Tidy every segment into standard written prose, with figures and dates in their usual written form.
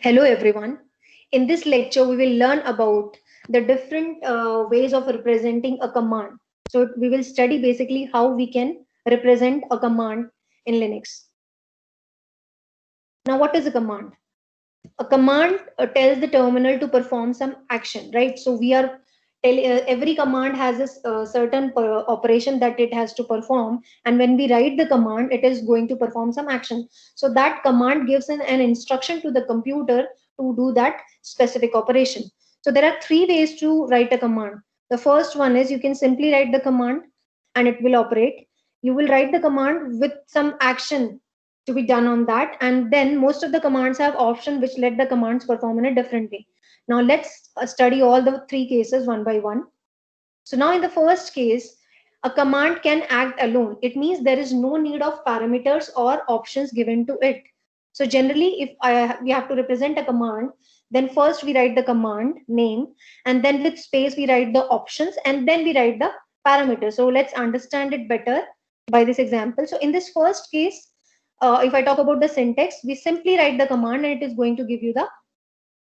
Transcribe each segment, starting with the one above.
Hello everyone. In this lecture, we will learn about the different ways of representing a command. So we will study basically how we can represent a command in Linux. Now, what is a command? A command tells the terminal to perform some action, right? So every command has a certain operation that it has to perform, and when we write the command, it is going to perform some action. So that command gives an instruction to the computer to do that specific operation. So there are three ways to write a command. The first one is you can simply write the command and it will operate. You will write the command with some action to be done on that, and then most of the commands have option which let the commands perform in a different way. Now let's study all the three cases one by one. So now in the first case, a command can act alone. It means there is no need of parameters or options given to it. So generally, if we have to represent a command, then first we write the command name, and then with space we write the options, and then we write the parameters. So let's understand it better by this example. So in this first case, if I talk about the syntax, we simply write the command and it is going to give you the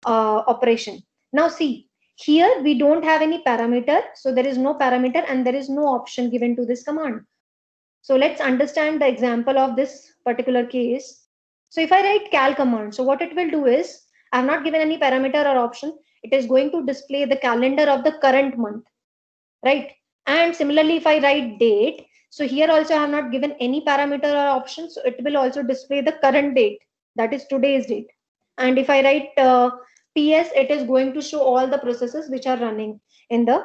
operation. Now see, here we don't have any parameter, so there is no parameter and there is no option given to this command. So let's understand the example of this particular case. So if I write cal command, so what it will do is, I have not given any parameter or option. It is going to display the calendar of the current month, right? And similarly, if I write date, so here also I have not given any parameter or option, so it will also display the current date, that is today's date. And if I write ps, it is going to show all the processes which are running in the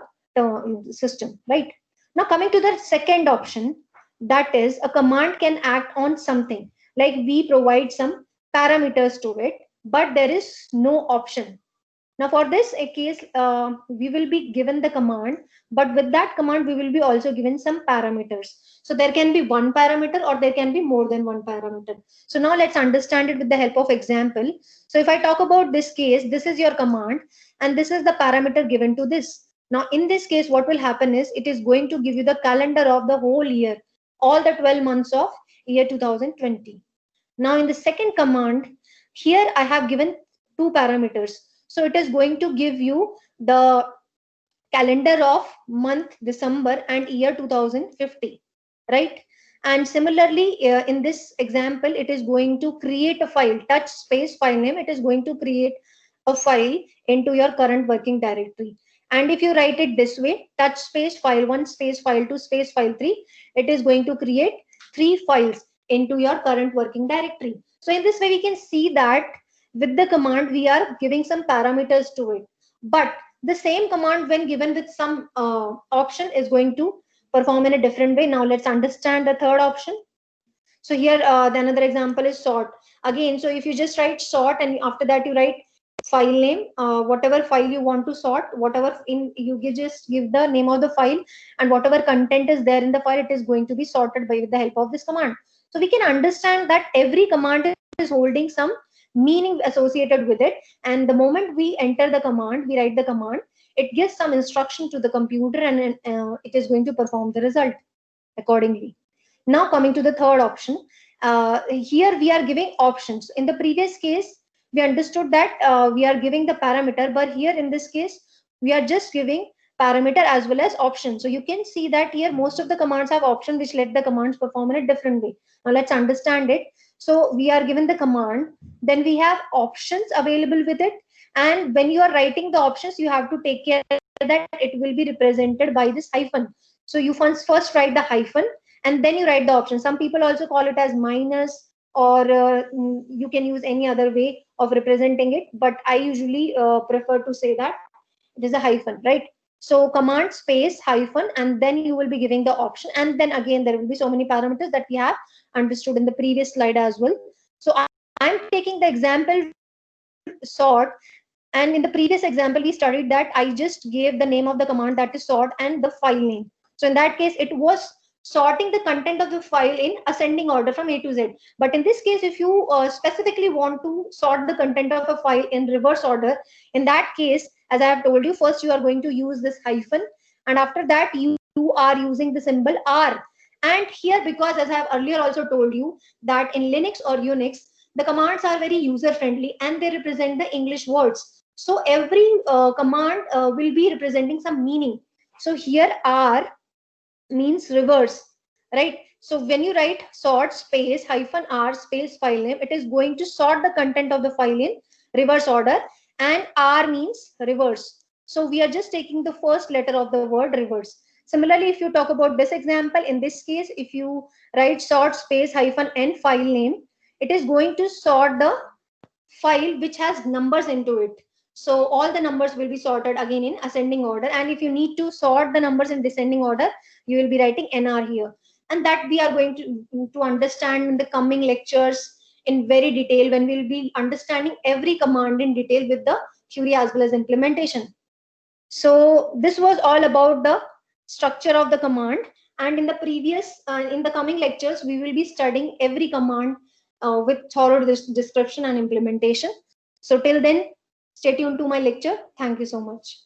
system, right? Now coming to the second option, that is a command can act on something, like we provide some parameters to it, but there is no option. Now for this a case, we will be given the command, but with that command we will be also given some parameters. So there can be one parameter or there can be more than one parameter. So now let's understand it with the help of example. So if I talk about this case, this is your command and this is the parameter given to this. Now in this case, what will happen is it is going to give you the calendar of the whole year, all the 12 months of year 2020. Now in the second command, here I have given two parameters. So it is going to give you the calendar of month December and year 2050, right? And similarly, in this example, it is going to create a file, touch space file name. It is going to create a file into your current working directory. And if you write it this way, touch space file 1 space file 2 space file 3, it is going to create three files into your current working directory. So in this way, we can see that with the command, we are giving some parameters to it. But the same command, when given with some option, is going to perform in a different way. Now let's understand the third option. So here the another example is sort again. So if you just write sort and after that you write file name, whatever file you want to sort, whatever in you just give the name of the file, and whatever content is there in the file, it is going to be sorted by with the help of this command. So we can understand that every command is holding some meaning associated with it, and the moment we enter the command, we write the command, it gives some instruction to the computer, and it is going to perform the result accordingly. Now coming to the third option, here we are giving options. In the previous case, we understood that we are giving the parameter, but here in this case, we are just giving parameter as well as option. So you can see that here most of the commands have option which let the commands perform in a different way. Now let's understand it. So we are given the command, then we have options available with it. And when you are writing the options, you have to take care that it will be represented by this hyphen. So you first write the hyphen and then you write the option. Some people also call it as minus, or you can use any other way of representing it, but I usually prefer to say that it is a hyphen, right? So command space hyphen, and then you will be giving the option, and then again there will be so many parameters that we have understood in the previous slide as well. So I'm taking the example sort, and in the previous example we studied that I just gave the name of the command, that is sort, and the file name. So in that case it was sorting the content of the file in ascending order from A to Z. But in this case, if you specifically want to sort the content of a file in reverse order, in that case, as I have told you, first you are going to use this hyphen, and after that you are using the symbol R. And here, because as I have earlier also told you that in Linux or Unix, The commands are very user friendly and they represent the English words. So every command will be representing some meaning. So here R means reverse, right? So when you write sort space hyphen R space file name, it is going to sort the content of the file in reverse order, and R means reverse. So we are just taking the first letter of the word reverse. Similarly, if you talk about this example, in this case, if you write sort space hyphen N file name, it is going to sort the file which has numbers into it. So all the numbers will be sorted again in ascending order. And if you need to sort the numbers in descending order, you will be writing NR here. And that we are going to understand in the coming lectures in very detail, when we will be understanding every command in detail with the theory as well as implementation. So this was all about the structure of the command. And in the in the coming lectures, we will be studying every command with thorough description and implementation. So till then, stay tuned to my lecture. Thank you so much.